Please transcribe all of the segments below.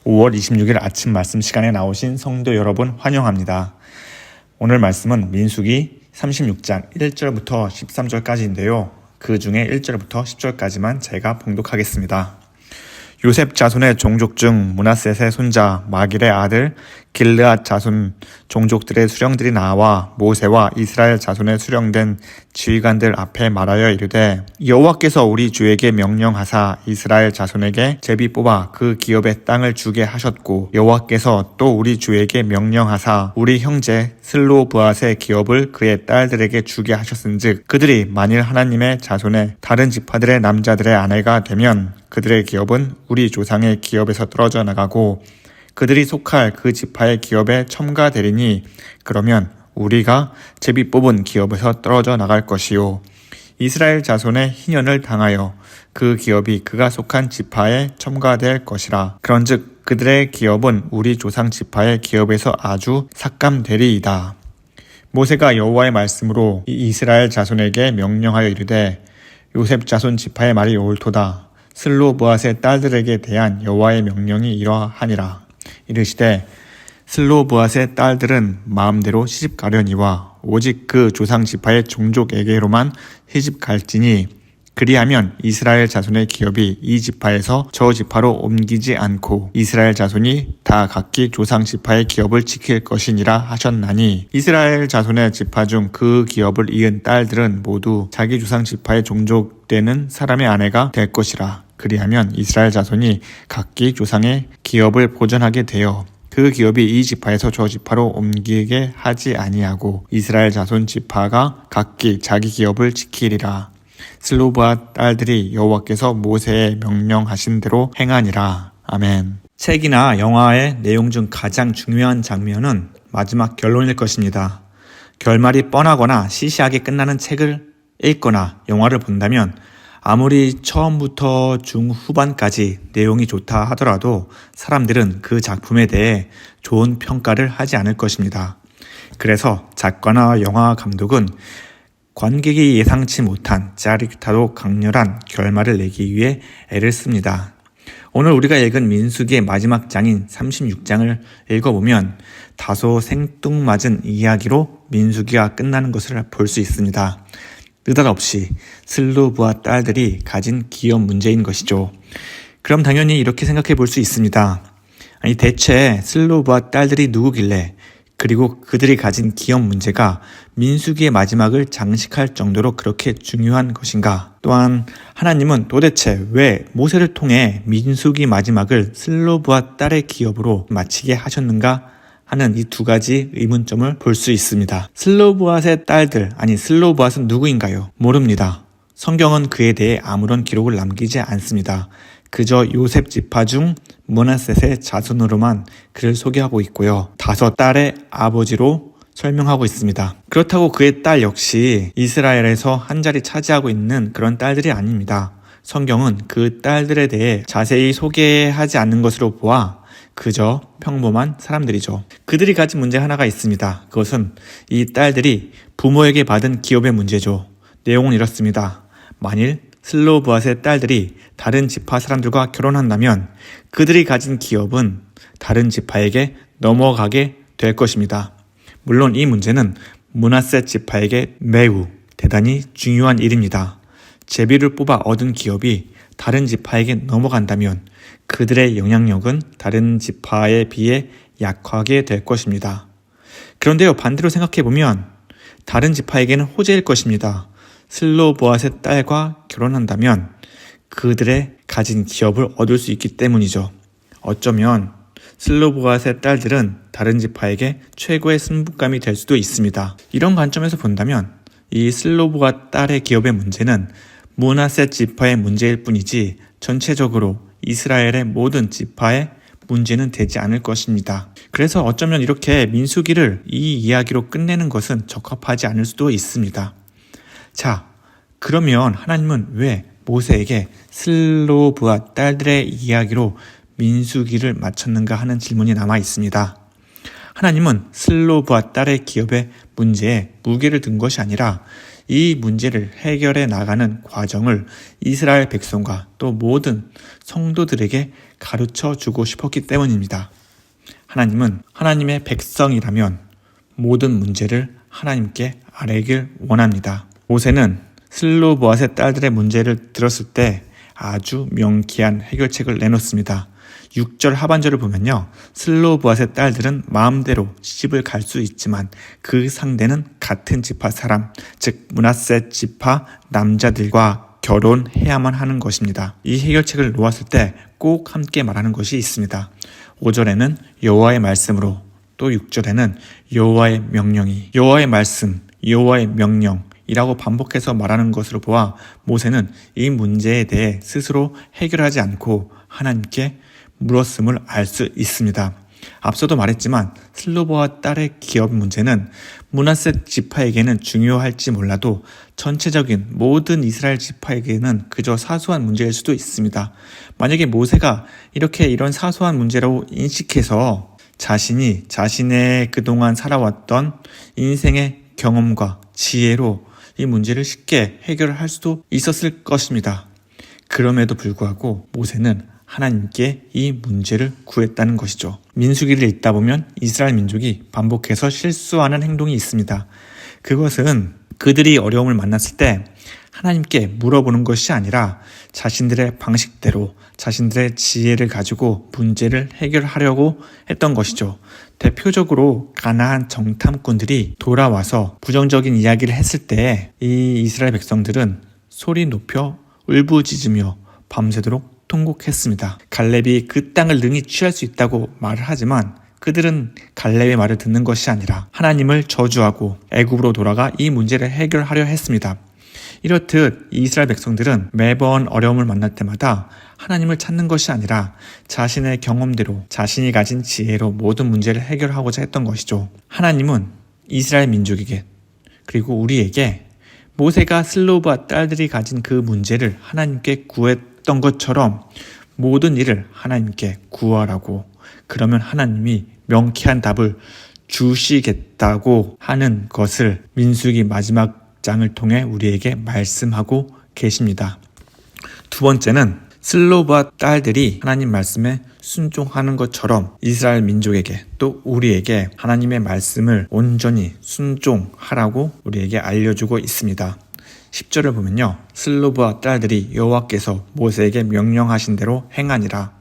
5월 26일 아침 말씀 시간에 나오신 성도 여러분 환영합니다. 오늘 말씀은 민수기 36장 1절부터 13절까지인데요. 그 중에 1절부터 10절까지만 제가 봉독하겠습니다. 요셉 자손의 종족 중 므낫셋의 손자 마길의 아들 길르앗 자손 종족들의 수령들이 나와 모세와 이스라엘 자손의 수령된 지휘관들 앞에 말하여 이르되 여호와께서 우리 주에게 명령하사 이스라엘 자손에게 제비 뽑아 그 기업의 땅을 주게 하셨고 여호와께서 또 우리 주에게 명령하사 우리 형제 슬로브앗의 기업을 그의 딸들에게 주게 하셨은즉 그들이 만일 하나님의 자손의 다른 지파들의 남자들의 아내가 되면 그들의 기업은 우리 조상의 기업에서 떨어져 나가고 그들이 속할 그 지파의 기업에 첨가되리니 그러면 우리가 제비 뽑은 기업에서 떨어져 나갈 것이요 이스라엘 자손의 희년을 당하여 그 기업이 그가 속한 지파에 첨가될 것이라. 그런즉 그들의 기업은 우리 조상 지파의 기업에서 아주 삭감되리이다. 모세가 여호와의 말씀으로 이스라엘 자손에게 명령하여 이르되 요셉 자손 지파의 말이 옳도다. 슬로브앗의 딸들에게 대한 여호와의 명령이 이러하니라. 이르시되 슬로브앗의 딸들은 마음대로 시집가려니와 오직 그 조상 지파의 종족에게로만 시집갈지니 그리하면 이스라엘 자손의 기업이 이 지파에서 저 지파로 옮기지 않고 이스라엘 자손이 다 각기 조상 지파의 기업을 지킬 것이니라 하셨나니 이스라엘 자손의 지파 중 그 기업을 이은 딸들은 모두 자기 조상 지파의 종족되는 사람의 아내가 될 것이라. 그리하면 이스라엘 자손이 각기 조상의 기업을 보전하게 되어 그 기업이 이 지파에서 저 지파로 옮기게 하지 아니하고 이스라엘 자손 지파가 각기 자기 기업을 지키리라. 슬로브앗 딸들이 여호와께서 모세에 명령하신 대로 행하니라. 아멘. 책이나 영화의 내용 중 가장 중요한 장면은 마지막 결론일 것입니다. 결말이 뻔하거나 시시하게 끝나는 책을 읽거나 영화를 본다면 아무리 처음부터 중후반까지 내용이 좋다 하더라도 사람들은 그 작품에 대해 좋은 평가를 하지 않을 것입니다. 그래서 작가나 영화 감독은 관객이 예상치 못한 짜릿하고 강렬한 결말을 내기 위해 애를 씁니다. 오늘 우리가 읽은 민수기의 마지막 장인 36장을 읽어보면 다소 생뚱맞은 이야기로 민수기가 끝나는 것을 볼 수 있습니다. 느닷없이 슬로브앗 딸들이 가진 기업 문제인 것이죠. 그럼 당연히 이렇게 생각해 볼 수 있습니다. 아니 대체 슬로브앗 딸들이 누구길래 그리고 그들이 가진 기업 문제가 민수기의 마지막을 장식할 정도로 그렇게 중요한 것인가? 또한 하나님은 도대체 왜 모세를 통해 민수기 마지막을 슬로브앗 딸의 기업으로 마치게 하셨는가? 하는 이 두 가지 의문점을 볼 수 있습니다. 슬로브앗의 딸들, 아니 슬로브앗은 누구인가요? 모릅니다. 성경은 그에 대해 아무런 기록을 남기지 않습니다. 그저 요셉 지파 중 므낫셋의 자손으로만 그를 소개하고 있고요. 5딸의 아버지로 설명하고 있습니다. 그렇다고 그의 딸 역시 이스라엘에서 한 자리 차지하고 있는 그런 딸들이 아닙니다. 성경은 그 딸들에 대해 자세히 소개하지 않는 것으로 보아 그저 평범한 사람들이죠. 그들이 가진 문제 하나가 있습니다. 그것은 이 딸들이 부모에게 받은 기업의 문제죠. 내용은 이렇습니다. 만일 슬로브앗의 딸들이 다른 지파 사람들과 결혼한다면 그들이 가진 기업은 다른 지파에게 넘어가게 될 것입니다. 물론 이 문제는 므낫셋 지파에게 매우 대단히 중요한 일입니다. 제비를 뽑아 얻은 기업이 다른 지파에게 넘어간다면 그들의 영향력은 다른 지파에 비해 약하게 될 것입니다. 그런데요, 반대로 생각해보면 다른 지파에게는 호재일 것입니다. 슬로브앗의 딸과 결혼한다면 그들의 가진 기업을 얻을 수 있기 때문이죠. 어쩌면 슬로브앗의 딸들은 다른 지파에게 최고의 승부감이 될 수도 있습니다. 이런 관점에서 본다면 이 슬로브앗 딸의 기업의 문제는 므낫셋 지파의 문제일 뿐이지 전체적으로 이스라엘의 모든 지파의 문제는 되지 않을 것입니다. 그래서 어쩌면 이렇게 민수기를 이 이야기로 끝내는 것은 적합하지 않을 수도 있습니다. 자, 그러면 하나님은 왜 모세에게 슬로브앗 딸들의 이야기로 민수기를 마쳤는가 하는 질문이 남아 있습니다. 하나님은 슬로브앗 딸의 기업의 문제에 무게를 둔 것이 아니라 이 문제를 해결해 나가는 과정을 이스라엘 백성과 또 모든 성도들에게 가르쳐 주고 싶었기 때문입니다. 하나님은 하나님의 백성이라면 모든 문제를 하나님께 아뢰길 원합니다. 모세는 슬로보앗의 딸들의 문제를 들었을 때 아주 명쾌한 해결책을 내놓습니다. 6절 하반절을 보면요. 슬로보앗의 딸들은 마음대로 시집을 갈 수 있지만 그 상대는 같은 지파 사람, 즉 므낫세 지파 남자들과 결혼해야만 하는 것입니다. 이 해결책을 놓았을 때 꼭 함께 말하는 것이 있습니다. 5절에는 여호와의 말씀으로, 또 6절에는 여호와의 명령이, 여호와의 말씀, 여호와의 명령이라고 반복해서 말하는 것으로 보아 모세는 이 문제에 대해 스스로 해결하지 않고 하나님께 물었음을 알 수 있습니다. 앞서도 말했지만 슬로보와 딸의 기업 문제는 므낫세 지파에게는 중요할지 몰라도 전체적인 모든 이스라엘 지파에게는 그저 사소한 문제일 수도 있습니다. 만약에 모세가 이런 사소한 문제로 인식해서 자신의 그동안 살아왔던 인생의 경험과 지혜로 이 문제를 쉽게 해결할 수도 있었을 것입니다. 그럼에도 불구하고 모세는 하나님께 이 문제를 구했다는 것이죠. 민수기를 읽다 보면 이스라엘 민족이 반복해서 실수하는 행동이 있습니다. 그것은 그들이 어려움을 만났을 때 하나님께 물어보는 것이 아니라 자신들의 방식대로 자신들의 지혜를 가지고 문제를 해결하려고 했던 것이죠. 대표적으로 가나안 정탐꾼들이 돌아와서 부정적인 이야기를 했을 때 이 이스라엘 백성들은 소리 높여 울부짖으며 밤새도록 통곡했습니다. 갈렙이 그 땅을 능히 취할 수 있다고 말을 하지만 그들은 갈렙의 말을 듣는 것이 아니라 하나님을 저주하고 애굽으로 돌아가 이 문제를 해결하려 했습니다. 이렇듯 이스라엘 백성들은 매번 어려움을 만날 때마다 하나님을 찾는 것이 아니라 자신의 경험대로 자신이 가진 지혜로 모든 문제를 해결하고자 했던 것이죠. 하나님은 이스라엘 민족에게 그리고 우리에게 모세가 슬로보아 딸들이 가진 그 문제를 하나님께 구했던 것처럼 모든 일을 하나님께 구하라고, 그러면 하나님이 명쾌한 답을 주시겠다고 하는 것을 민수기 마지막 장을 통해 우리에게 말씀하고 계십니다. 두 번째는 슬로보아 딸들이 하나님 말씀에 순종하는 것처럼 이스라엘 민족에게 또 우리에게 하나님의 말씀을 온전히 순종하라고 우리에게 알려주고 있습니다. 10절을 보면요. 슬로보아 딸들이 여호와께서 모세에게 명령하신 대로 행하니라.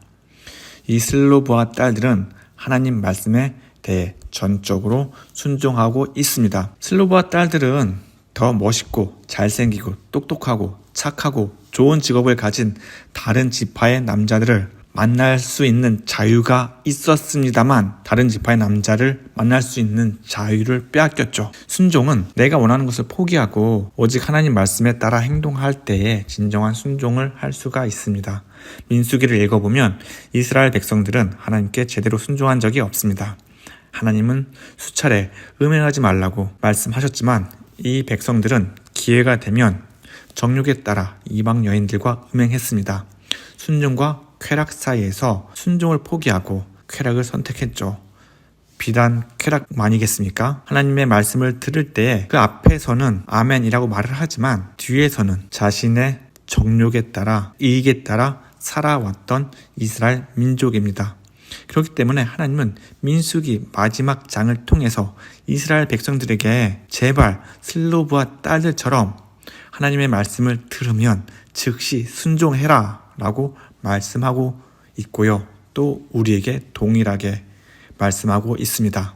이 슬로보아 딸들은 하나님 말씀에 대해 전적으로 순종하고 있습니다. 슬로보아 딸들은 더 멋있고 잘생기고 똑똑하고 착하고 좋은 직업을 가진 다른 지파의 남자들을 만날 수 있는 자유가 있었습니다만 다른 지파의 남자를 만날 수 있는 자유를 빼앗겼죠. 순종은 내가 원하는 것을 포기하고 오직 하나님 말씀에 따라 행동할 때에 진정한 순종을 할 수가 있습니다. 민수기를 읽어보면 이스라엘 백성들은 하나님께 제대로 순종한 적이 없습니다. 하나님은 수차례 음행하지 말라고 말씀하셨지만 이 백성들은 기회가 되면 정욕에 따라 이방 여인들과 음행했습니다. 순종과 쾌락 사이에서 순종을 포기하고 쾌락을 선택했죠. 비단 쾌락만이겠습니까? 하나님의 말씀을 들을 때 그 앞에서는 아멘이라고 말을 하지만 뒤에서는 자신의 정욕에 따라 이익에 따라 살아왔던 이스라엘 민족입니다. 그렇기 때문에 하나님은 민수기 마지막 장을 통해서 이스라엘 백성들에게 제발 슬로보아 딸들처럼 하나님의 말씀을 들으면 즉시 순종해라 라고 말씀하고 있고요. 또 우리에게 동일하게 말씀하고 있습니다.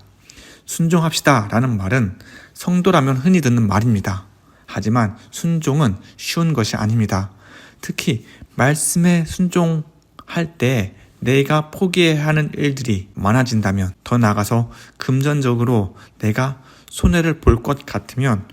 순종합시다 라는 말은 성도라면 흔히 듣는 말입니다. 하지만 순종은 쉬운 것이 아닙니다. 특히 말씀에 순종할 때 내가 포기해야 하는 일들이 많아진다면, 더 나아가서 금전적으로 내가 손해를 볼 것 같으면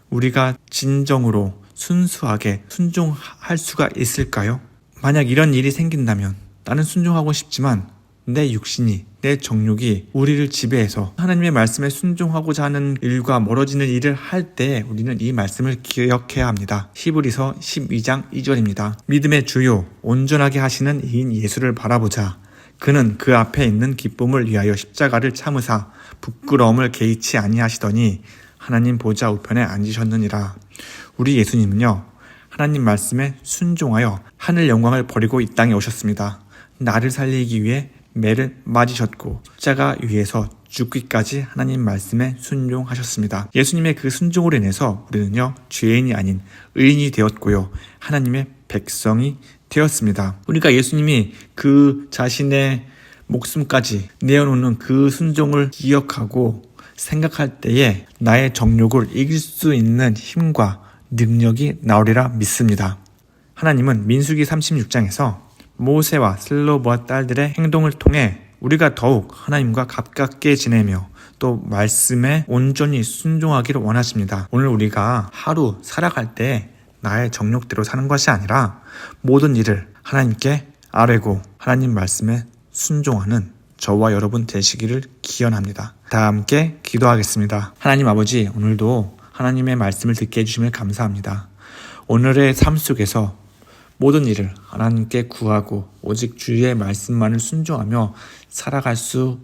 우리가 진정으로 순수하게 순종할 수가 있을까요? 만약 이런 일이 생긴다면 나는 순종하고 싶지만 내 육신이, 내 정욕이 우리를 지배해서 하나님의 말씀에 순종하고자 하는 일과 멀어지는 일을 할 때 우리는 이 말씀을 기억해야 합니다. 히브리서 12장 2절입니다. 믿음의 주요 온전하게 하시는 이인 예수를 바라보자. 그는 그 앞에 있는 기쁨을 위하여 십자가를 참으사 부끄러움을 개의치 아니하시더니 하나님 보좌 우편에 앉으셨느니라. 우리 예수님은요, 하나님 말씀에 순종하여 하늘 영광을 버리고 이 땅에 오셨습니다. 나를 살리기 위해 매를 맞으셨고 십자가 위에서 죽기까지 하나님 말씀에 순종하셨습니다. 예수님의 그 순종으로 인해서 우리는요, 죄인이 아닌 의인이 되었고요, 하나님의 백성이 되었습니다. 우리가 예수님이 그 자신의 목숨까지 내어놓는 그 순종을 기억하고 생각할 때에 나의 정욕을 이길 수 있는 힘과 능력이 나오리라 믿습니다. 하나님은 민수기 36장에서 모세와 슬로보와 딸들의 행동을 통해 우리가 더욱 하나님과 가깝게 지내며 또 말씀에 온전히 순종하기를 원하십니다. 오늘 우리가 하루 살아갈 때 나의 정욕대로 사는 것이 아니라 모든 일을 하나님께 아뢰고 하나님 말씀에 순종하는 저와 여러분 되시기를 기원합니다. 다 함께 기도하겠습니다. 하나님 아버지, 오늘도 하나님의 말씀을 듣게 해주시면 감사합니다. 오늘의 삶 속에서 모든 일을 하나님께 구하고 오직 주의 말씀만을 순종하며 살아갈 수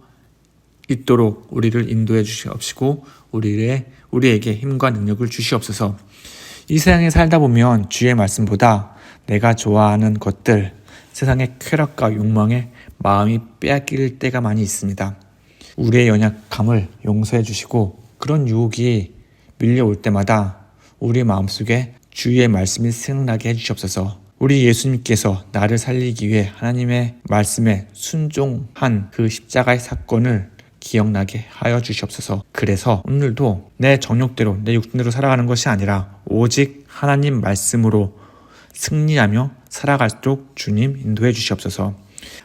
있도록 우리를 인도해 주시옵시고 우리에게 힘과 능력을 주시옵소서. 이 세상에 살다 보면 주의 말씀보다 내가 좋아하는 것들, 세상의 쾌락과 욕망에 마음이 빼앗길 때가 많이 있습니다. 우리의 연약함을 용서해 주시고 그런 유혹이 밀려올 때마다 우리 마음속에 주의 말씀이 생각나게 해주시옵소서. 우리 예수님께서 나를 살리기 위해 하나님의 말씀에 순종한 그 십자가의 사건을 기억나게 하여 주시옵소서. 그래서 오늘도 내 정욕대로 내 육신대로 살아가는 것이 아니라 오직 하나님 말씀으로 승리하며 살아갈수록 주님 인도해 주시옵소서.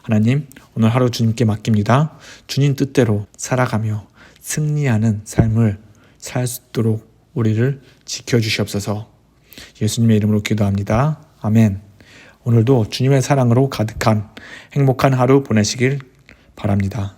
하나님, 오늘 하루 주님께 맡깁니다. 주님 뜻대로 살아가며 승리하는 삶을 살 수 있도록 우리를 지켜주시옵소서. 예수님의 이름으로 기도합니다. 아멘. 오늘도 주님의 사랑으로 가득한 행복한 하루 보내시길 바랍니다.